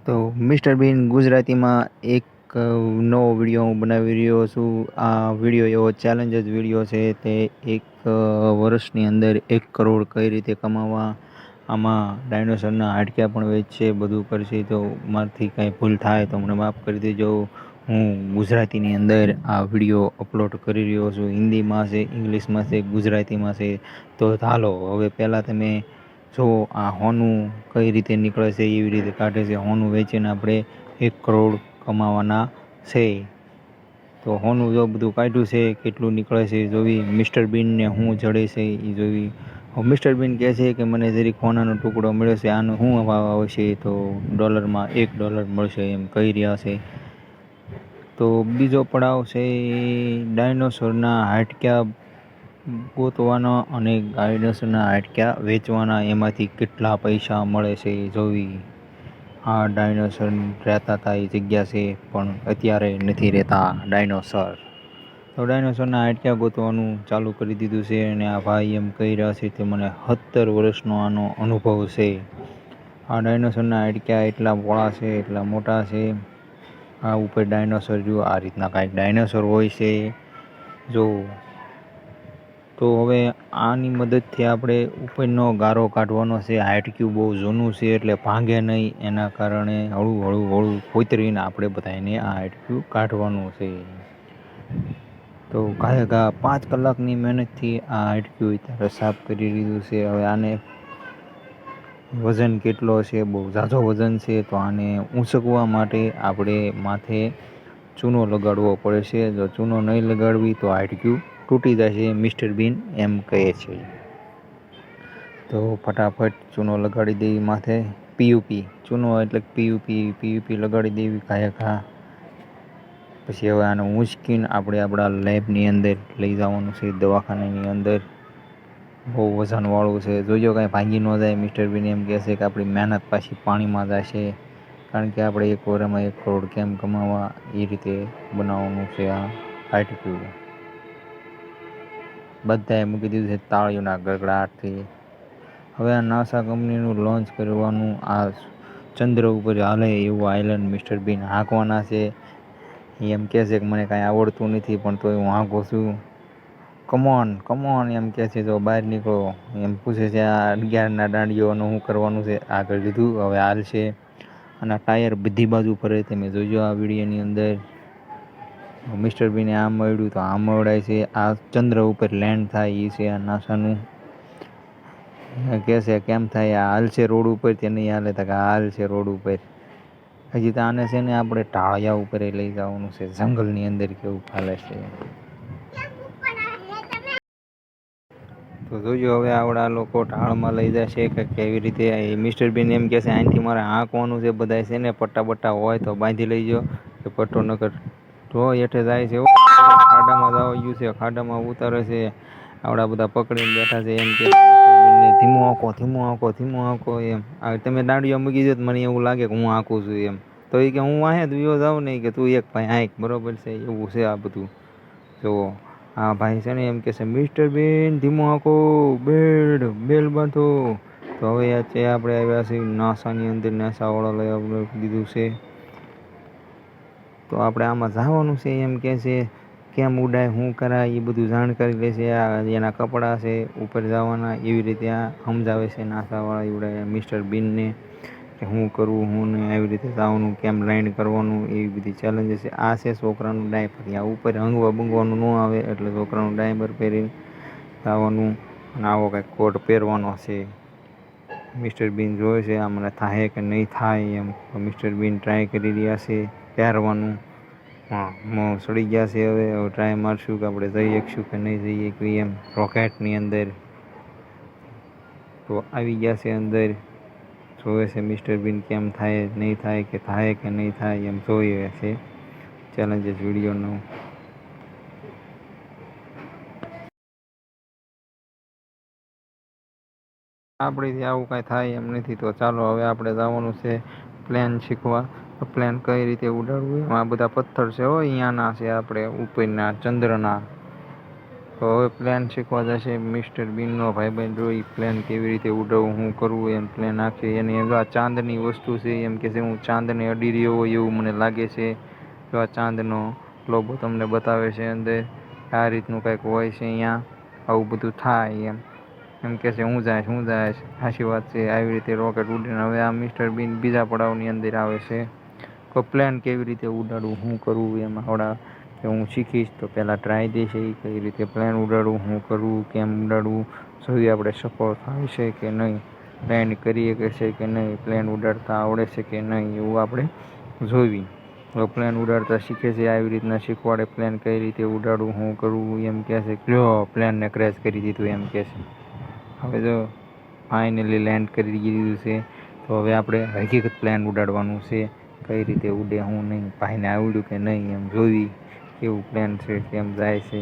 તો મિસ્ટર બીન ગુજરાતીમાં એક નવો વિડીયો હું બનાવી રહ્યો છું. આ વિડીયો એવો ચેલેન્જ જ વિડીયો છે. તે એક વર્ષની અંદર 1 કરોડ કઈ રીતે કમાવા. આમાં ડાયનોસરના હાડક્યા પણ વેચશે, બધું કરશે. તો મારાથી કાંઈ ભૂલ થાય તો મને માફ કરી દેજો. હું ગુજરાતીની અંદર આ વિડીયો અપલોડ કરી રહ્યો છું. હિન્દીમાં છે, ઇંગ્લિશમાં છે, ગુજરાતીમાં છે. તો ચાલો હવે પહેલાં તમે જો આ હોનું કઈ રીતે નીકળે છે, એવી રીતે કાઢે છે. હોનું વેચીને આપણે 1 કરોડ કમાવાના છે. તો હોનું જો બધું કાઢ્યું છે, કેટલું નીકળે છે જોવી. મિસ્ટર બીનને હું જડે છે એ જોવી. મિસ્ટર બીન કહે છે કે મને જરીક હોનાનો ટુકડો મળ્યો છે, આનો શું ભાવ આવશે? તો ડોલરમાં $1 મળશે એમ કહી રહ્યા છે. તો બીજો પડાવ છે ડાયનોસોરના હાડક્યા ગોતવાનો અને ડાયનોસરના હાડક્યા વેચવાના. એમાંથી કેટલા પૈસા મળે છે જોવી. આ ડાયનોસર રહેતા હતા એ જગ્યા છે, પણ અત્યારે નથી રહેતા ડાયનોસર. તો ડાયનોસરના હાડક્યા ગોતવાનું ચાલુ કરી દીધું છે. અને આ ભાઈ એમ કહી રહ્યા છે કે મને 17 વર્ષનો આનો અનુભવ છે. આ ડાયનોસરના હાડક્યા એટલા પોળા છે, એટલા મોટા છે. આ ઉપર ડાયનોસર જો આ રીતના કાંઈક ડાયનોસર હોય છે જો. તો હવે આની મદદથી આપણે ઉપરનો ગારો કાઢવાનો છે. હાડક્યું બહુ જૂનું છે એટલે ભાંગે નહીં, એના કારણે હળવું હળવું હળવું કોતરીને આપણે બધાને આ હાડક્યું કાઢવાનું છે. તો ઘા 5 કલાકની મહેનતથી આ હાડક્યું અત્યારે સાફ કરી દીધું છે. હવે આને વજન કેટલો છે? બહુ ઝાઝો વજન છે. તો આને ઊંચકવા માટે આપણે માથે ચૂનો લગાડવો પડે છે. જો ચૂનો નહીં લગાડવી તો હાડક્યું તૂટી જશે, મિસ્ટર બીન એમ કહે છે. તો ફટાફટ ચૂનો લગાડી દેવી માથે. પીયુપી ચૂનો એટલે પીયુપી લગાડી દેવી ઘા. પછી હવે આને ઊંચકીને આપણે આપણા લેબની અંદર લઈ જવાનું છે, દવાખાનાની અંદર. બહુ વજનવાળું છે, જોજો કાંઈ ભાંગી ન જાય. મિસ્ટર બીન એમ કહે છે કે આપણી મહેનત પાછી પાણીમાં જશે, કારણ કે આપણે 1 વર્ષમાં 1 કરોડ કેમ કમાવા એ રીતે બનાવવાનું છે આ હાડક્યું. બધાએ મૂકી દીધું છે તાળીઓના ગડગડાટથી. હવે આ નાસા કંપનીનું લોન્ચ કરવાનું, આ ચંદ્ર ઉપર હાલે એવું આઇલેન્ડ મિસ્ટર બીન હાંકવાના છે. એમ કહે છે કે મને કાંઈ આવડતું નથી, પણ તોય હું હાંકું છું. કમોન એમ કહે છે. તો બહાર નીકળો એમ પૂછે છે. આ 11ના દાંડીઓનું શું કરવાનું છે? આગળ લીધું, હવે હાલ છે. અને ટાયર બધી બાજુ ફરે, તમે જોજો આ વિડીયોની અંદર. મિસ્ટર બીને આમ મળ્યું તો આમ મળાય છે. આ ચંદ્ર ઉપર લેન્ડ થાય એ છે આ નાસાનું. કહે છે કેમ થાય? આ હાલ છે રોડ ઉપર, તે નહીં હાલે તો હાલ છે રોડ ઉપર. હજી તો આને છે ને આપણે ટાળિયા ઉપર લઈ જવાનું છે, જંગલની અંદર કેવું હાલે છે. તો જોજો હવે આવડા લોકો ઢાળમાં લઈ જશે કે કેવી રીતે. મિસ્ટર બીન એમ કહે છે અહીંથી મારે હાંકવાનું છે. બધા છે ને પટ્ટા હોય તો બાંધી લઈ જાઓ, કે પટ્ટો નકર તો હેઠે જાય છે. ખાડામાં જવા ગયું છે, ખાડામાં ઉતારે છે. આવડા બધા પકડીને બેઠા છે. એમ કે મિસ્ટર બીનને ધીમો આંકો એમ. તમે દાંડીઓ મૂકી દો તો મને એવું લાગે કે હું આંકું છું એમ. તો એ કે હું વાહે વિયો જાઉં નહીં, કે તું એક ભાઈ હાંક, બરોબર છે. એવું છે આ બધું જુઓ. હા ભાઈ છે ને એમ કે છે મિસ્ટર બીન ધીમો આંકો, બેલ બાંધો. તો હવે છે આપણે આવ્યા છીએ નાસાની અંદર. નાસાવાળા લઈ દીધું છે. તો આપણે આમાં જવાનું છે. એમ કે છે કેમ ઉડાય, શું કરાય, એ બધું જાણકારી લે છે. આ એના કપડાં છે ઉપર જવાના, એવી રીતે આ સમજાવે છે નાસાવાળા ઉડાય મિસ્ટર બીનને કે શું કરવું, શું નહીં, આવી રીતે જવાનું, કેમ લેન્ડ કરવાનું, એવી બધી ચેલેન્જીસ છે. આ છે છોકરાનું ડાયપર. ત્યાં ઉપર હંગવા બંગવાનું ન આવે એટલે છોકરાનું ડાયપર પહેરીને જવાનું. અને આવો કંઈક કોટ પહેરવાનો છે. મિસ્ટર બીન જોવે છે આ મને થાય કે નહીં થાય એમ. મિસ્ટર બીન ટ્રાય કરી રહ્યા છે પહેરવાનું. હા સડી ગયા છે. હવે ટ્રાય મારશું કે આપણે જઈ શકશું કે નહીં જઈએ કે એમ રોકેટની અંદર. તો આવી ગયા છે અંદર. જોવે છે મિસ્ટર બીન કેમ થાય નહીં થાય, કે થાય કે નહીં થાય એમ જોઈએ છે ચેલેન્જીસ વિડીયોનું. આપણેથી આવું કાંઈ થાય એમ નથી. તો ચાલો હવે આપણે જવાનું છે પ્લેન શીખવા. પ્લેન કઈ રીતે ઉડાડવું. એમાં બધા પથ્થર છે હો, અહીંયાના છે આપણે ઉપરના ચંદ્રના. તો હવે પ્લેન શીખવા જશે મિસ્ટર બીનનો ભાઈબંધ જોઈ પ્લેન કેવી રીતે ઉડાવવું હું કરવું એમ પ્લેન આખી એની એમ આ ચાંદની વસ્તુ છે એમ કે છે હું ચાંદને અડી રહ્યો હોય એવું મને લાગે છે. જો આ ચાંદનો લોગો તમને બતાવે છે અંદર આ રીતનું કંઈક હોય છે. અહીંયા આવું બધું થાય એમ કે છે હું જાય સાચી વાત છે. આવી રીતે રોકેટ ઉડીને હવે આ મિસ્ટર બીન બીજા પડાવની અંદર આવે છે. તો પ્લેન કેવી રીતે ઉડાડવું હું કરવું એમ આવડા કે હું શીખીશ તો પહેલાં ટ્રાય દઈશ એ કઈ રીતે પ્લેન ઉડાડવું હું કરવું કેમ ઉડાડવું જોઈએ આપણે સફળ થાય છે કે નહીં પ્લેન કરીએ કે છે કે નહીં પ્લેન ઉડાડતા આવડે છે કે નહીં એવું આપણે જોવી. હવે પ્લેન ઉડાડતા શીખે છે આવી રીતના શીખવાડે પ્લેન કઈ રીતે ઉડાડવું હું કરવું એમ કહે છે જો પ્લેનને ક્રેશ કરી દીધું એમ કહે છે. હવે જો ફાઇનલી લેન્ડ કરી દીધું છે. તો હવે આપણે હકીકત પ્લેન ઉડાડવાનું છે કઈ રીતે ઉડે હું નહીં ભાઈને આવડ્યું કે નહીં એમ જોવી કેવું પ્લેન છે કેમ જાય છે.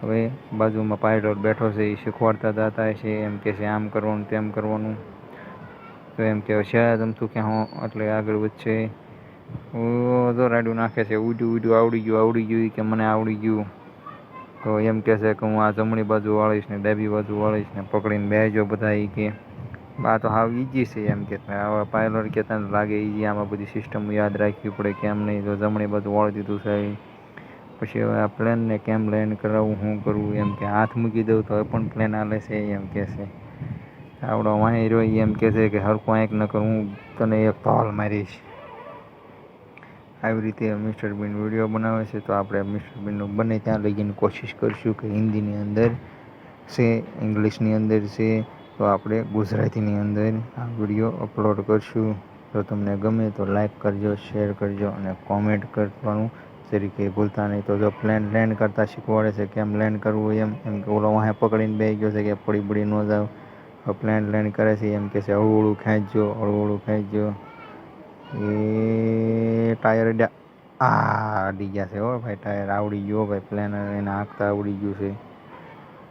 હવે બાજુમાં પાયલોટ બેઠો છે એ શીખવાડતા જતા છે એમ કે છે આમ કરવાનું તેમ કરવાનું. તો એમ કે શાયદ અમથું કે હું એટલે આગળ વધશે તો રાડું નાખે છે ઉડ્યું આવડી ગયું કે મને આવડી ગયું. તો એમ કહે છે કે હું આ જમણી બાજુ વાળીશ ને ડાબી બાજુ વાળીશ ને પકડીને બેસજો બધા એ કે આ તો હાવ ઈજી છે એમ કે હવે પાયલોટ કહેતા લાગે ઈજી આમાં બધી સિસ્ટમ યાદ રાખવી પડે કેમ નહીં તો જમણી બાજુ વાળી દીધું છે. પછી હવે આ પ્લેનને કેમ લેન્ડ કરાવવું હું કરવું એમ કે હાથ મૂકી દઉં તો પણ પ્લેન હાલે છે એમ કહે છે. આવડો વાહી રહ્યો એમ કહે છે કે હરખું આંક ન કર હું તને એક ધોલ મારીશ. આવી રીતે મિસ્ટર બીન વિડીયો બનાવે છે. તો આપણે મિસ્ટર બીનનું બને ત્યાં લઈને કોશિશ કરીશું કે હિન્દીની અંદર છે ઇંગ્લિશની અંદર છે તો આપણે ગુજરાતીની અંદર આ વિડીયો અપલોડ કરશું. જો તમને ગમે તો લાઈક કરજો શેર કરજો અને કોમેન્ટ કરવાનું તરીકે ભૂલતા નહીં. તો જો પ્લેન લેન્ડ કરતાં શીખવાડે છે કેમ લેન્ડ કરવું એમ કે ઓલો વાહે પકડીને બેસી ગયો છે કે પડી ન જાવ. પ્લેન લેન્ડ કરે છે એમ કે છે હળવું ખેંચજો એ ટાયર અડી ગયા છે હો ભાઈ ટાયર આવડી ગયો ભાઈ પ્લેન એને હાંકતા આવડી ગયું છે.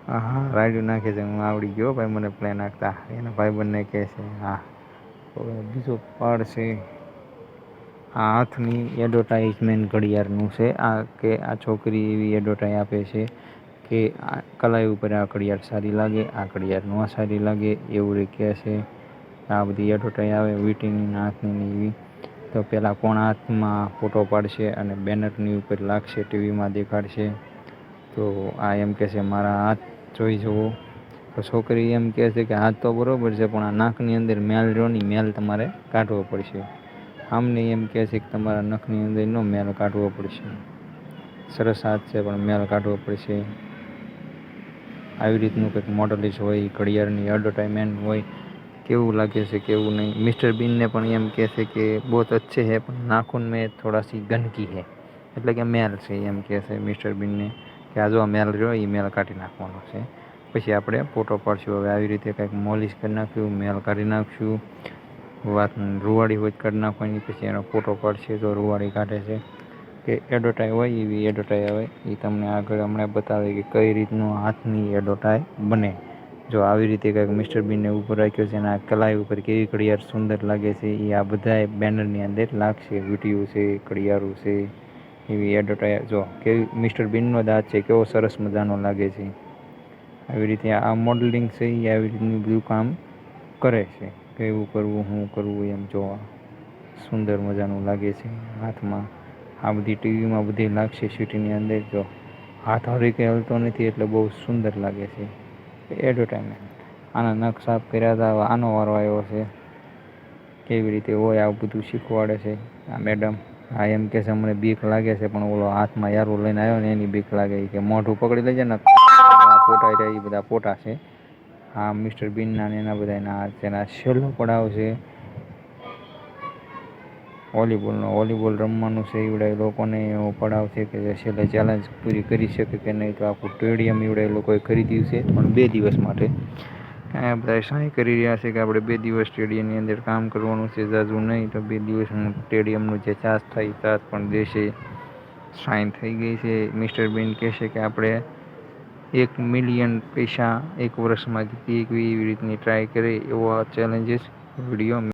હા રાડ્યું નાખે છે હું આવડી ગયો ભાઈ મને પ્લેન હાંકતા એના ભાઈબંધને કહે છે. હા બીજો પાર્ટ છે આ હાથની એડવર્ટાઇઝમેન્ટ ઘડિયાળનું છે. આ કે આ છોકરી એવી એડવર્ટાઇઝ આપે છે કે આ કલાઈ ઉપર આ ઘડિયાળ સારી લાગે આ ઘડિયાળ ન સારી લાગે એવું કહે છે. આ બધી એડવર્ટાઇઝ આવે વીટીની હાથની એવી. તો પહેલાં કોણ હાથમાં ફોટો પાડશે અને બેનરની ઉપર લાગશે ટીવીમાં દેખાડશે. તો આ એમ કહે છે મારા હાથ જોઈ જુઓ. તો છોકરી એમ કહે છે કે હાથ તો બરાબર છે પણ આ નાકની અંદર મેલ રહ્યો નહીં મેલ તમારે કાઢવો પડશે. આમને એમ કહે છે કે તમારા નખની અંદરનો મેલ કાઢવો પડશે. સરસ હાથ છે પણ મેલ કાઢવો પડશે. આવી રીતનું કંઈક મોડલિશ હોય ઘડિયાળની એડવર્ટાઇઝમેન્ટ હોય કેવું લાગે છે કેવું નહીં. મિસ્ટર બીનને પણ એમ કહે છે કે બહુત અચ્છે હે પણ નાખૂન મેં થોડા સી ગંદકી હે એટલે કે મેલ છે એમ કહે છે મિસ્ટર બીનને કે આ જો મેલ રહ્યો એ મેલ કાઢી નાખવાનો છે. પછી આપણે ફોટો પાડશું. હવે આવી રીતે કંઈક મોલિશ કરી નાખ્યું મેલ કાઢી નાખશું. વાત રૂવાડી હોય કાઢી નાખવાની પછી એનો ફોટો પાડશે તો રૂવાડી કાઢે છે કે એડવર્ટાઇઝ હોય એવી એડવર્ટાઇઝ આવે એ તમને આગળ હમણાં બતાવે કે કઈ રીતનું હાથની એડવર્ટાઇઝ બને. જો આવી રીતે કંઈક મિસ્ટર બીનને ઉપર રાખ્યો છે અને આ કલાઈ ઉપર કેવી ઘડિયાળ સુંદર લાગે છે એ આ બધા બેનરની અંદર લાગશે. વીટીઓ છે ઘડિયાળો છે એવી એડવર્ટાઇઝ જો કેવી મિસ્ટર બીનનો દાંત છે કેવો સરસ મજાનો લાગે છે. આવી રીતે આ મોડલિંગ છે એ આવી રીતનું બધું કામ કરે છે. કેવું કરવું હું કરવું એમ જોવા સુંદર મજાનું લાગે છે હાથમાં. આ બધી ટીવીમાં બધી લાગશે સિટીની અંદર. જો હાથ હરી કંઈ હલતો નથી એટલે બહુ સુંદર લાગે છે એડવર્ટાઇઝમેન્ટ. આના નખ સાફ કર્યા હતા આનો વારો આવ્યો છે. કેવી રીતે હોય આવું બધું શીખવાડે છે આ મેડમ. આ એમ કે છે અમને બીક લાગે છે પણ ઓલો હાથમાં યારું લઈને આવ્યો ને એની બીક લાગે કે મોઢું પકડી લેજે ને ફોટા રહ્યા એ બધા ફોટા છે. હા મિસ્ટર બીનના ને એના બધાના તેના છેલ્લો પડાવ છે વોલીબોલ રમવાનું છે. એવડા લોકોને એવો પડાવ છે કે જે છેલ્લે ચેલેન્જ પૂરી કરી શકે કે નહીં. તો આખું સ્ટેડિયમ એવડા એ લોકોએ ખરીદ્યું છે પણ 2 દિવસ માટે. બધા સાઈ કરી રહ્યા છે કે આપણે 2 દિવસ સ્ટેડિયમની અંદર કામ કરવાનું છે જાજુ નહીં તો 2 દિવસનું સ્ટેડિયમનું જે ચાર્જ થાય ચાર્જ પણ દેશે. સાઈન થઈ ગઈ છે. મિસ્ટર બીન કહેશે કે આપણે 1 મિલિયન પૈસા 1 વર્ષમાં જીતી એવી રીતની ટ્રાય કરે એવો ચેલેન્જીસ વિડીયો